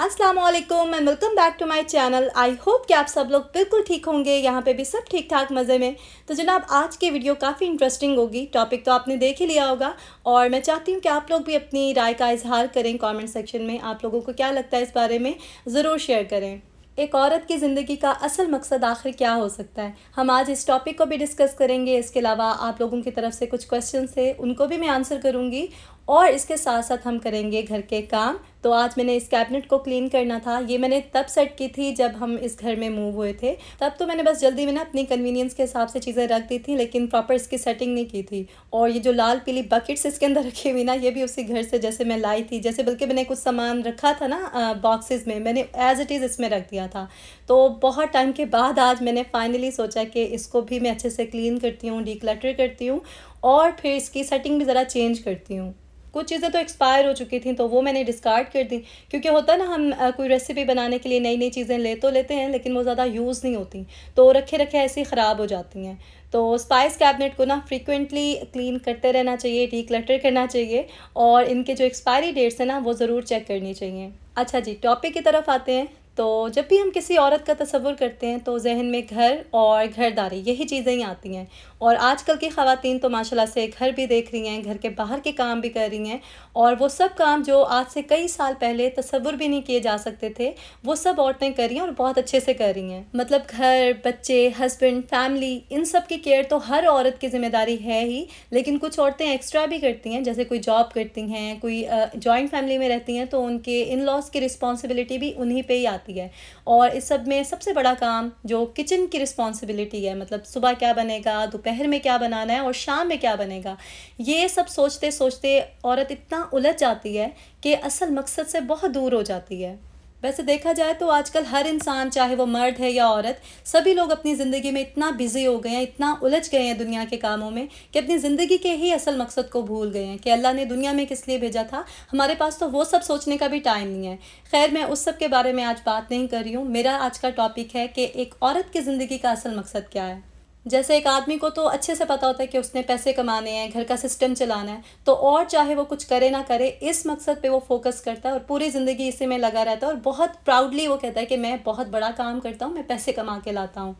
अस्सलाम वालेकुम and welcome back to my channel. I hope कि आप सब लोग बिल्कुल ठीक होंगे। यहाँ पे भी सब ठीक ठाक मज़े में। तो जनाब, आज की वीडियो काफ़ी इंटरेस्टिंग होगी। टॉपिक तो आपने देख ही लिया होगा और मैं चाहती हूँ कि आप लोग भी अपनी राय का इजहार करें कमेंट सेक्शन में। आप लोगों को क्या लगता है इस बारे में ज़रूर शेयर करें। एक औरत की ज़िंदगी का असल मकसद आखिर क्या हो सकता है, हम आज इस टॉपिक को भी डिस्कस करेंगे। इसके अलावा आप लोगों की तरफ से कुछ क्वेश्चन थे, उनको भी मैं आंसर करूँगी और इसके साथ साथ हम करेंगे घर के काम। तो आज मैंने इस कैबिनेट को क्लीन करना था। ये मैंने तब सेट की थी जब हम इस घर में मूव हुए थे। तब तो मैंने बस जल्दी में ना अपनी कन्वीनियंस के हिसाब से चीज़ें रख दी थी, लेकिन प्रॉपर इसकी सेटिंग नहीं की थी। और ये जो लाल पीली बकेट्स इसके अंदर रखी हुई ना, ये भी उसी घर से जैसे मैं लाई थी। जैसे बल्कि मैंने कुछ सामान रखा था ना बॉक्सेस में, मैंने एज इट इज़ इसमें रख दिया था। तो बहुत टाइम के बाद आज मैंने फाइनली सोचा कि इसको भी मैं अच्छे से क्लीन करती हूँ, डीक्लटर करती हूँ और फिर इसकी सेटिंग भी ज़रा चेंज करती हूँ। कुछ चीज़ें तो एक्सपायर हो चुकी थी तो वो मैंने डिस्कार्ड कर दी, क्योंकि होता है ना, हम कोई रेसिपी बनाने के लिए नई नई चीज़ें ले तो लेते हैं लेकिन वो ज़्यादा यूज़ नहीं होती, तो रखे रखे ऐसे ही ख़राब हो जाती हैं। तो स्पाइस कैबिनेट को ना फ्रीक्वेंटली क्लीन करते रहना चाहिए, डीक्लटर करना चाहिए और इनके जो एक्सपायरी डेट्स हैं ना वो ज़रूर चेक करनी चाहिए। अच्छा जी, टॉपिक की तरफ आते हैं। तो जब भी हम किसी औरत का तसव्वुर करते हैं तो जहन में घर और घरदारी यही चीज़ें ही आती हैं। और आजकल की ख़वातीन तो माशाल्लाह से घर भी देख रही हैं, घर के बाहर के काम भी कर रही हैं और वो सब काम जो आज से कई साल पहले तसव्वुर भी नहीं किए जा सकते थे, वो सब औरतें कर रही हैं और बहुत अच्छे से कर रही हैं। मतलब घर, बच्चे, हस्बैंड, फैमिली, इन सब की केयर तो हर औरत की ज़िम्मेदारी है ही, लेकिन कुछ औरतें एक्स्ट्रा भी करती हैं। जैसे कोई जॉब करती हैं, कोई जॉइंट फैमिली में रहती हैं, तो उनके इन लॉज की रिस्पॉन्सिबिलिटी भी उन्हीं पे ही आती है। और इस सब में सबसे बड़ा काम जो किचन की रिस्पॉन्सिबिलिटी है, मतलब सुबह क्या बनेगा, दोपहर में क्या बनाना है और शाम में क्या बनेगा, ये सब सोचते सोचते औरत इतना उलझ जाती है कि असल मकसद से बहुत दूर हो जाती है। वैसे देखा जाए तो आजकल हर इंसान, चाहे वो मर्द है या औरत, सभी लोग अपनी ज़िंदगी में इतना बिज़ी हो गए हैं, इतना उलझ गए हैं दुनिया के कामों में कि अपनी ज़िंदगी के ही असल मकसद को भूल गए हैं कि अल्लाह ने दुनिया में किस लिए भेजा था। हमारे पास तो वो सब सोचने का भी टाइम नहीं है। खैर, मैं उस सब के बारे में आज बात नहीं कर रही हूँ। मेरा आज का टॉपिक है कि एक औरत की ज़िंदगी का असल मकसद क्या है। जैसे एक आदमी को तो अच्छे से पता होता है कि उसने पैसे कमाने हैं, घर का सिस्टम चलाना है, तो और चाहे वो कुछ करे ना करे, इस मकसद पे वो फोकस करता है और पूरी ज़िंदगी इसी में लगा रहता है और बहुत प्राउडली वो कहता है कि मैं बहुत बड़ा काम करता हूँ, मैं पैसे कमा के लाता हूँ।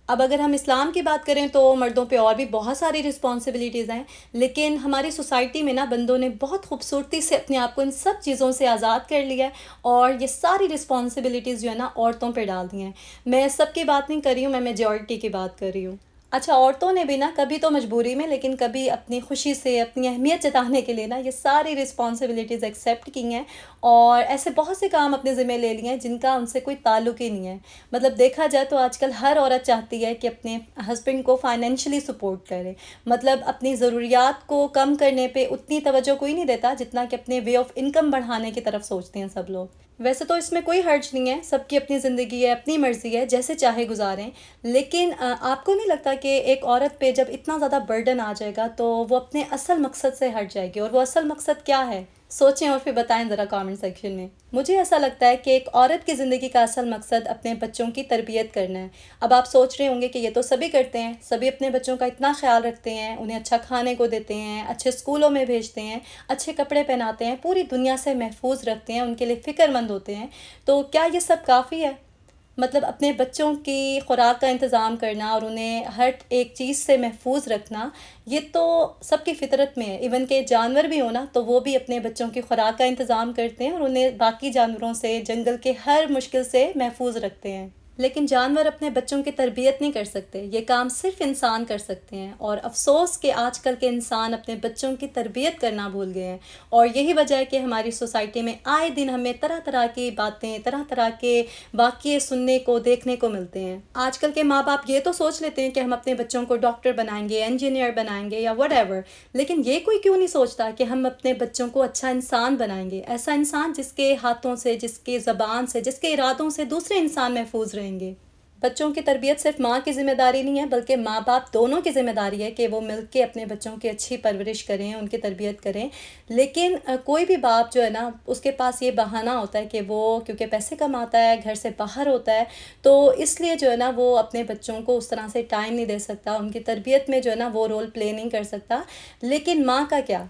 अब अगर हम इस्लाम की बात करें तो मर्दों पे और भी बहुत सारी रिस्पॉन्सिबिलिटीज़ हैं, लेकिन हमारी सोसाइटी में ना बंदों ने बहुत खूबसूरती से अपने आप को इन सब चीज़ों से आज़ाद कर लिया है और ये सारी रिस्पॉन्सिबिलिटीज़ जो है ना औरतों पे डाल दी हैं। मैं सब की बात नहीं कर रही हूँ, मैं मेजॉरिटी की बात कर रही हूँ। अच्छा, औरतों ने भी ना कभी तो मजबूरी में, लेकिन कभी अपनी खुशी से, अपनी अहमियत जताने के लिए ना ये सारी रिस्पॉन्सिबिलिटीज़ एक्सेप्ट की हैं और ऐसे बहुत से काम अपने ज़िम्मे ले लिए हैं जिनका उनसे कोई ताल्लुक़ ही नहीं है। मतलब देखा जाए तो आजकल हर औरत चाहती है कि अपने हस्बैंड को फाइनेंशियली सपोर्ट करे। मतलब अपनी ज़रूरियात को कम करने पे उतनी तवज्जो कोई नहीं देता जितना कि अपने वे ऑफ इनकम बढ़ाने की तरफ सोचते हैं सब लोग। वैसे तो इसमें कोई हर्ज नहीं है, सबकी अपनी ज़िंदगी है, अपनी मर्ज़ी है, जैसे चाहे गुजारें। लेकिन आपको नहीं लगता कि एक औरत पे जब इतना ज़्यादा बर्डन आ जाएगा तो वो अपने असल मकसद से हट जाएगी? और वो असल मकसद क्या है? सोचें और फिर बताएं ज़रा कमेंट सेक्शन में। मुझे ऐसा लगता है कि एक औरत की ज़िंदगी का असल मकसद अपने बच्चों की तरबियत करना है। अब आप सोच रहे होंगे कि ये तो सभी करते हैं, सभी अपने बच्चों का इतना ख्याल रखते हैं, उन्हें अच्छा खाने को देते हैं, अच्छे स्कूलों में भेजते हैं, अच्छे कपड़े पहनाते हैं, पूरी दुनिया से महफूज रखते हैं, उनके लिए फ़िक्रमंद होते हैं। तो क्या ये सब काफ़ी है? मतलब अपने बच्चों की खुराक का इंतज़ाम करना और उन्हें हर एक चीज़ से महफूज रखना, ये तो सबकी फ़ितरत में है। इवन के जानवर भी हो ना, तो वो भी अपने बच्चों की खुराक का इंतज़ाम करते हैं और उन्हें बाकी जानवरों से, जंगल के हर मुश्किल से महफूज रखते हैं। लेकिन जानवर अपने बच्चों की तरबियत नहीं कर सकते, ये काम सिर्फ इंसान कर सकते हैं। और अफसोस कि आजकल के इंसान अपने बच्चों की तरबियत करना भूल गए हैं और यही वजह है कि हमारी सोसाइटी में आए दिन हमें तरह तरह की बातें, तरह तरह के वाक़ये सुनने को, देखने को मिलते हैं। आजकल के माँ बाप ये तो सोच लेते हैं कि हम अपने बच्चों को डॉक्टर बनाएंगे, इंजीनियर बनाएंगे या व्हाटएवर, लेकिन ये कोई क्यों नहीं सोचता कि हम अपने बच्चों को अच्छा इंसान बनाएंगे, ऐसा इंसान जिसके हाथों से, जिसके ज़बान से, जिसके इरादों से दूसरे इंसान महफूज रहेंगे। बच्चों की तरबियत सिर्फ माँ की ज़िम्मेदारी नहीं है, बल्कि माँ बाप दोनों की ज़िम्मेदारी है कि वो मिल के अपने बच्चों की अच्छी परवरिश करें, उनकी तरबियत करें। लेकिन कोई भी बाप जो है ना, उसके पास ये बहाना होता है कि वो क्योंकि पैसे कमाता है, घर से बाहर होता है, तो इसलिए जो है ना वो अपने बच्चों को उस तरह से टाइम नहीं दे सकता, उनकी तरबियत में जो है ना वो रोल प्ले नहीं कर सकता। लेकिन माँ का क्या?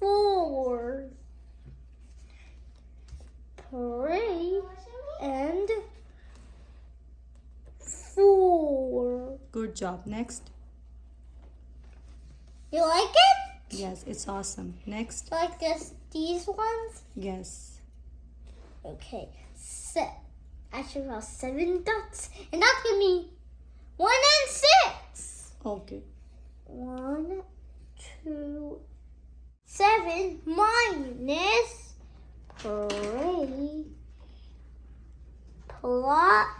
Forward. Pray and forward. Good job. Next. You like it? Yes, it's awesome. Next. Like these ones? Yes. Okay. I should have 7 dots, and that's gonna be 1 and 6. Okay. 1, 2, 7 minus 3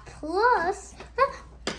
plus.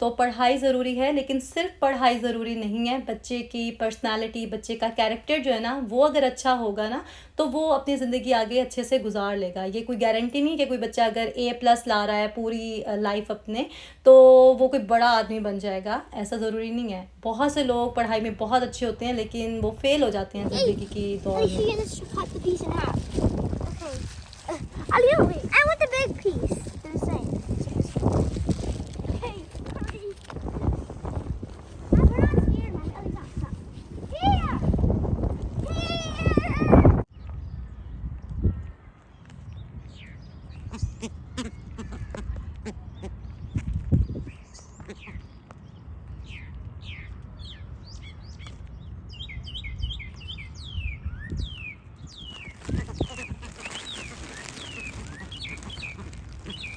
तो पढ़ाई ज़रूरी है, लेकिन सिर्फ पढ़ाई ज़रूरी नहीं है। बच्चे की पर्सनालिटी, बच्चे का कैरेक्टर जो है ना, वो अगर अच्छा होगा ना तो वो अपनी ज़िंदगी आगे अच्छे से गुजार लेगा। ये कोई गारंटी नहीं कि कोई बच्चा अगर A+ ला रहा है पूरी लाइफ अपने तो वो कोई बड़ा आदमी बन जाएगा, ऐसा ज़रूरी नहीं है। बहुत से लोग पढ़ाई में बहुत अच्छे होते हैं लेकिन वो फेल हो जाते हैं ज़िंदगी की दौड़ Are you में। going to cut the piece in half? Okay. I'll wait. I want the big piece. Do the same. Okay, hurry. We're not scared, man. Oh, stop, stop. Here! Here!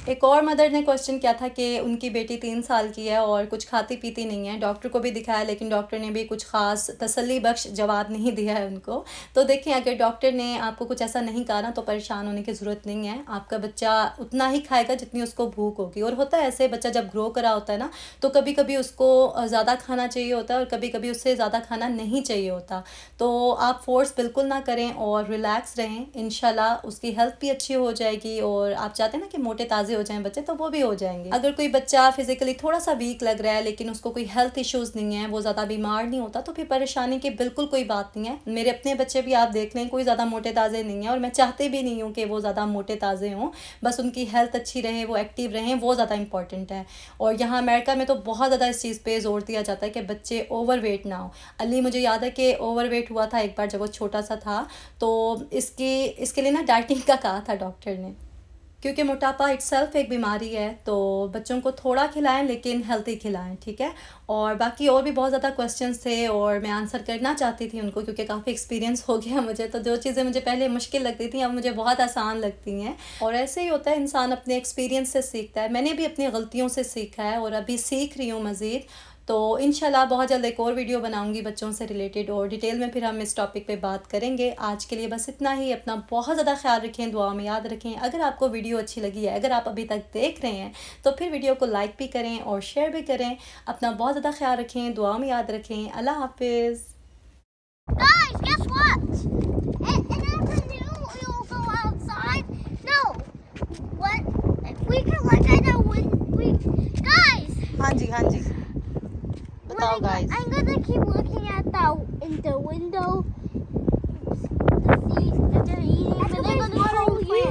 एक और mother ने question किया था कि उनकी बेटी 3 साल की है और कुछ खाती पीती नहीं है। डॉक्टर को भी दिखाया लेकिन डॉक्टर ने भी कुछ ख़ास तसल्ली बख्श जवाब नहीं दिया है उनको। तो देखें, अगर डॉक्टर ने आपको कुछ ऐसा नहीं कहा ना तो परेशान होने की ज़रूरत नहीं है। आपका बच्चा उतना ही खाएगा जितनी उसको भूख होगी। और होता है ऐसे, बच्चा जब ग्रो करा होता है ना तो कभी कभी उसको ज़्यादा खाना चाहिए होता है और कभी कभी उससे ज़्यादा खाना नहीं चाहिए होता। तो आप फोर्स बिल्कुल ना करें और रिलैक्स रहें। इंशाल्लाह उसकी हेल्थ भी अच्छी हो जाएगी। और आप चाहते हैं ना कि मोटे ताज़े हो जाएं बच्चे, तो वो भी हो जाएंगे। अगर कोई बच्चा फिजिकली थोड़ा सा वीक लग रहा है लेकिन उसको कोई हेल्थ इश्यूज़ नहीं है, वो ज़्यादा बीमार नहीं होता, तो फिर परेशानी की बिल्कुल कोई बात नहीं है। मेरे अपने बच्चे भी आप देख लें, कोई ज़्यादा मोटे ताज़े नहीं है और मैं चाहती भी नहीं हूँ कि वो ज़्यादा मोटे ताज़े हों। बस उनकी हेल्थ अच्छी रहे, वो एक्टिव रहें, वो ज़्यादा इंपॉर्टेंट है। और यहाँ अमेरिका में तो बहुत ज़्यादा इस चीज़ पे ज़ोर दिया जाता है कि बच्चे ओवर वेट ना हो। अली मुझे याद है कि ओवर वेट हुआ था एक बार जब वो छोटा सा था, तो इसके लिए ना डाइटिंग का कहा था डॉक्टर ने, क्योंकि मोटापा इटसेल्फ एक बीमारी है। तो बच्चों को थोड़ा खिलाएं लेकिन हेल्दी खिलाएं, ठीक है। और बाकी और भी बहुत ज़्यादा क्वेश्चंस थे और मैं आंसर करना चाहती थी उनको क्योंकि काफ़ी एक्सपीरियंस हो गया मुझे। तो जो चीज़ें मुझे पहले मुश्किल लगती थी अब मुझे बहुत आसान लगती हैं। और ऐसे ही होता है, इंसान अपने एक्सपीरियंस से सीखता है। मैंने भी अपनी गलतियों से सीखा है और अभी सीख रही हूँ मज़ीद। तो इंशाल्लाह बहुत जल्द एक और वीडियो बनाऊंगी बच्चों से रिलेटेड और डिटेल में फिर हम इस टॉपिक पे बात करेंगे। आज के लिए बस इतना ही। अपना बहुत ज़्यादा ख्याल रखें, दुआ में याद रखें। अगर आपको वीडियो अच्छी लगी है, अगर आप अभी तक देख रहे हैं तो फिर वीडियो को लाइक भी करें और शेयर भी करें। अपना बहुत ज़्यादा ख्याल रखें, दुआ में याद रखें। अल्लाह हाफिज़। Guys, guess what? In afternoon, we'll go outside. No. What? We can look at the window. Guys! हाँ जी, हाँ जी, बताओ guys. I'm gonna keep looking at the window to see if they're eating. But they're gonna show you.